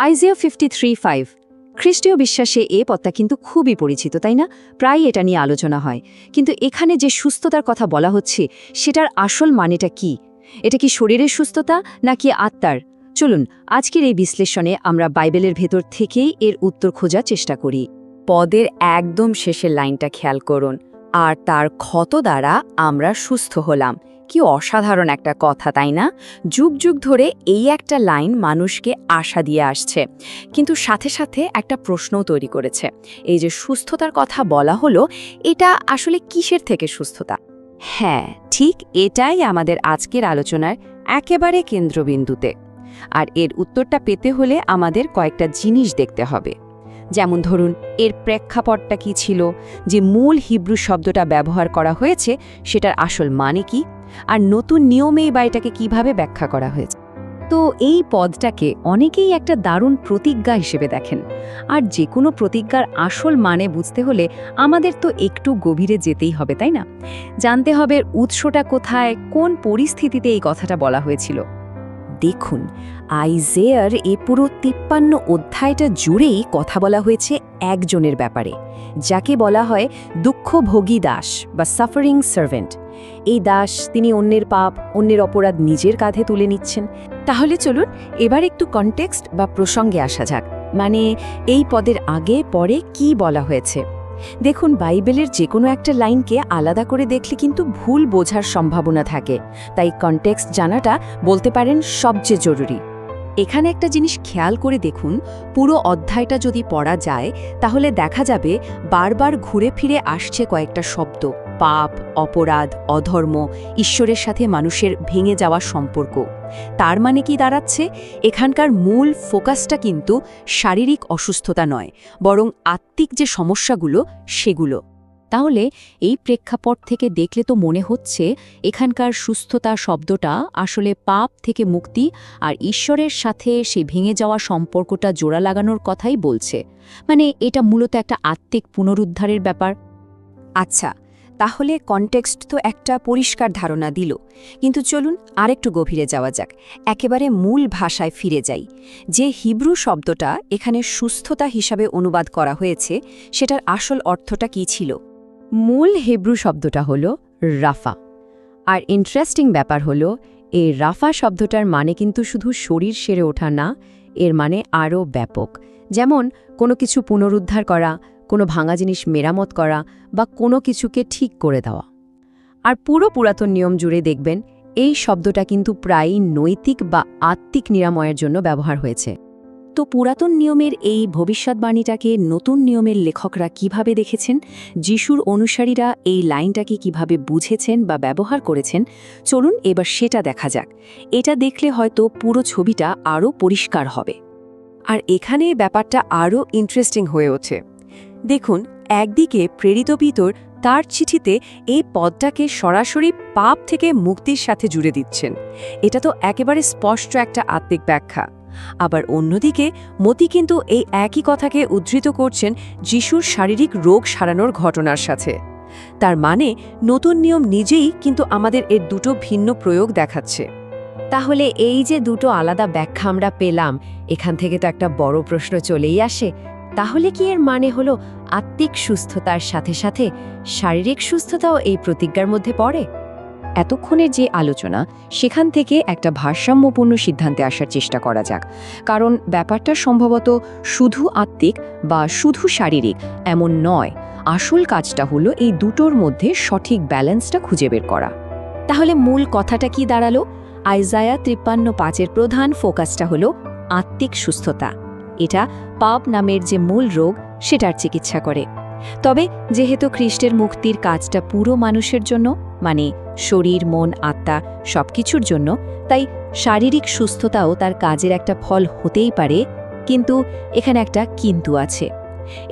Isaiah 53:5 খ্রিস্টীয় বিশ্বাসে এ পদটা কিন্তু খুবই পরিচিত, তাই না? প্রায় এটা নিয়ে আলোচনা হয়। কিন্তু এখানে যে সুস্থতার কথা বলা হচ্ছে সেটার আসল মানেটা কি? এটা কি শরীরের সুস্থতা নাকি আত্মার? চলুন আজকের এই বিশ্লেষণে আমরা বাইবেলের ভেতর থেকেই এর উত্তর খোঁজার চেষ্টা করি। পদের একদম শেষের লাইনটা খেয়াল করুন, আর তার ক্ষত দ্বারা আমরা সুস্থ হলাম। কি অসাধারণ একটা কথা, তাই না? যুগ যুগ ধরে এই একটা লাইন মানুষকে আশা দিয়ে আসছে, কিন্তু সাথে সাথে একটা প্রশ্নও তৈরি করেছে। এই যে সুস্থতার কথা বলা হলো, এটা আসলে কিসের থেকে সুস্থতা? হ্যাঁ, ঠিক এটাই আমাদের আজকের আলোচনার একেবারে কেন্দ্রবিন্দুতে। আর এর উত্তরটা পেতে হলে আমাদের কয়েকটা জিনিস দেখতে হবে। যেমন ধরুন, এর প্রেক্ষাপটটা কি ছিল, যে মূল হিব্রু শব্দটা ব্যবহার করা হয়েছে সেটার আসল মানে কি, আর নতুন নিয়মেই বা এটাকে কিভাবে ব্যাখ্যা করা হয়েছে। তো এই পদটাকে অনেকেই একটা দারুণ প্রতিজ্ঞা হিসেবে দেখেন। আর যে কোনো প্রতিজ্ঞার আসল মানে বুঝতে হলে আমাদের তো একটু গভীরে যেতেই হবে, তাই না? জানতে হবে উৎসটা কোথায়, কোন পরিস্থিতিতে এই কথাটা বলা হয়েছিল। দেখুন, আইজেয়ার এ পুরো 53 অধ্যায়টা জুড়েই কথা বলা হয়েছে একজনের ব্যাপারে, যাকে বলা হয় দুঃখভোগী দাস বা সাফারিং সার্ভেন্ট। এই দাস, তিনি অন্যের পাপ, অন্যের অপরাধ নিজের কাঁধে তুলে নিচ্ছেন। তাহলে চলুন এবার একটু কনটেক্সট বা প্রসঙ্গে আসা যাক। মানে এই পদের আগে পরে কি বলা হয়েছে। দেখুন, বাইবেলের যে কোনো একটা লাইনকে আলাদা করে দেখলে কিন্তু ভুল বোঝার সম্ভাবনা থাকে, তাই কনটেক্সট জানাটা বলতে পারেন সবচেয়ে জরুরি। এখানে একটা জিনিস খেয়াল করে দেখুন, পুরো অধ্যায়টা যদি পড়া যায় তাহলে দেখা যাবে বারবার ঘুরে ফিরে আসছে কয়েকটা শব্দ: পাপ, অপরাধ, অধর্ম, ঈশ্বরের সাথে মানুষের ভেঙে যাওয়া সম্পর্ক। তার মানে কি দাঁড়াচ্ছে? এখানকার মূল ফোকাসটা কিন্তু শারীরিক অসুস্থতা নয়, বরং আত্মিক যে সমস্যাগুলো সেগুলো। তাহলে এই প্রেক্ষাপট থেকে দেখলে তো মনে হচ্ছে এখানকার সুস্থতা শব্দটা আসলে পাপ থেকে মুক্তি আর ঈশ্বরের সাথে সেই ভেঙে যাওয়া সম্পর্কটা জোড়া লাগানোর কথাই বলছে। মানে এটা মূলত একটা আত্মিক পুনরুদ্ধারের ব্যাপার। আচ্ছা, তাহলে কনটেক্সট তো একটা পরিষ্কার ধারণা দিল, কিন্তু চলুন আরেকটু গভীরে যাওয়া যাক, একেবারে মূল ভাষায় ফিরে যাই। যে হিব্রু শব্দটা এখানে সুস্থতা হিসাবে অনুবাদ করা হয়েছে, সেটার আসল অর্থটা কী ছিল? মূল হিব্রু শব্দটা হলো রাফা। আর ইন্টারেস্টিং ব্যাপার হলো, এই রাফা শব্দটার মানে কিন্তু শুধু শরীর সেরে ওঠা না, এর মানে আরও ব্যাপক। যেমন কোনো কিছু পুনরুদ্ধার করা, কোনো ভাঙা জিনিস মেরামত করা, বা কোনো কিছুকে ঠিক করে দেওয়া। আর পুরো পুরাতন নিয়ম জুড়ে দেখবেন এই শব্দটা কিন্তু প্রায়ই নৈতিক বা আত্মিক নিরাময়ের জন্য ব্যবহার হয়েছে। তো পুরাতন নিয়মের এই ভবিষ্যৎবাণীটাকে নতুন নিয়মের লেখকরা কিভাবে দেখেছেন, যিশুর অনুসারীরা এই লাইনটাকে কিভাবে বুঝেছেন বা ব্যবহার করেছেন, চলুন এবার সেটা দেখা যাক। এটা দেখলে হয়তো পুরো ছবিটা আরও পরিষ্কার হবে। আর এখানে ব্যাপারটা আরও ইন্টারেস্টিং হয়ে ওঠে। দেখুন, একদিকে প্রেরিত পিতর তার চিঠিতে এই পদটাকে সরাসরি পাপ থেকে মুক্তির সাথে জুড়ে দিচ্ছেন। এটা তো একেবারে স্পষ্ট একটা আত্মিক ব্যাখ্যা। আবার অন্যদিকে মতি কিন্তু এই একই কথাকে উদ্ধৃত করছেন যিশুর শারীরিক রোগ সারানোর ঘটনার সাথে। তার মানে নতুন নিয়ম নিজেই কিন্তু আমাদের এর দুটো ভিন্ন প্রয়োগ দেখাচ্ছে। তাহলে এই যে দুটো আলাদা ব্যাখ্যা আমরা পেলাম, এখান থেকে তো একটা বড় প্রশ্ন চলেই আসে। তাহলে কি এর মানে হলো আত্মিক সুস্থতার সাথে সাথে শারীরিক সুস্থতাও এই প্রতিজ্ঞার মধ্যে পড়ে? এতক্ষণের যে আলোচনা, সেখান থেকে একটা ভারসাম্যপূর্ণ সিদ্ধান্তে আসার চেষ্টা করা যাক। কারণ ব্যাপারটা সম্ভবত শুধু আত্মিক বা শুধু শারীরিক এমন নয়। আসল কাজটা হলো এই দুটোর মধ্যে সঠিক ব্যালেন্সটা খুঁজে বের করা। তাহলে মূল কথাটা কি দাঁড়ালো? আইজায়া 53:5-এর প্রধান ফোকাসটা হলো আত্মিক সুস্থতা। এটা পাপ নামের যে মূল রোগ সেটার চিকিৎসা করে। তবে যেহেতু খ্রিস্টের মুক্তির কাজটা পুরো মানুষের জন্য, মানে শরীর, মন, আত্মা সবকিছুর জন্য, তাই শারীরিক সুস্থতাও তার কাজের একটা ফল হতেই পারে। কিন্তু এখানে একটা কিন্তু আছে।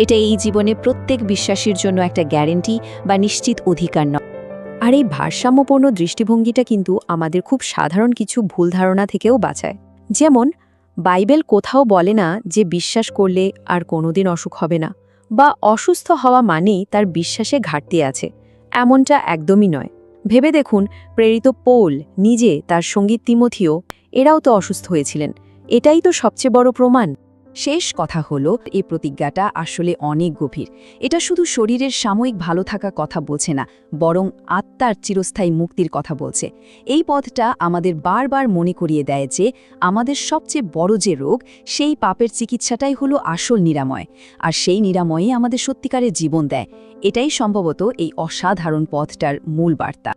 এটা এই জীবনে প্রত্যেক বিশ্বাসীর জন্য একটা গ্যারেন্টি বা নিশ্চিত অধিকার নয়। আর এই ভারসাম্যপূর্ণ দৃষ্টিভঙ্গিটা কিন্তু আমাদের খুব সাধারণ কিছু ভুল ধারণা থেকেও বাঁচায়। যেমন বাইবেল কোথাও বলে না যে বিশ্বাস করলে আর কোনোদিন অসুখ হবে না, বা অসুস্থ হওয়া মানেই তার বিশ্বাসে ঘাটতি আছে। এমনটা একদমই নয়। ভেবে দেখুন, প্রেরিত পৌল নিজে, তার সঙ্গী তিমথিও, এরাও তো অসুস্থ হয়েছিলেন। এটাই তো সবচেয়ে বড় প্রমাণ। শেষ কথা হলো এই প্রতিজ্ঞাটা আসলে অনেক গভীর। এটা শুধু শরীরের সাময়িক ভালো থাকা কথা বলছে না, বরং আত্মার চিরস্থায়ী মুক্তির কথা বলছে। এই পথটা আমাদের বারবার মনে করিয়ে দেয় যে আমাদের সবচেয়ে বড় যে রোগ, সেই পাপের চিকিৎসাটাই হলো আসল নিরাময়, আর সেই নিরাময়ই আমাদের সত্যিকারের জীবন দেয়। এটাই সম্ভবত এই অসাধারণ পথটার মূল বার্তা।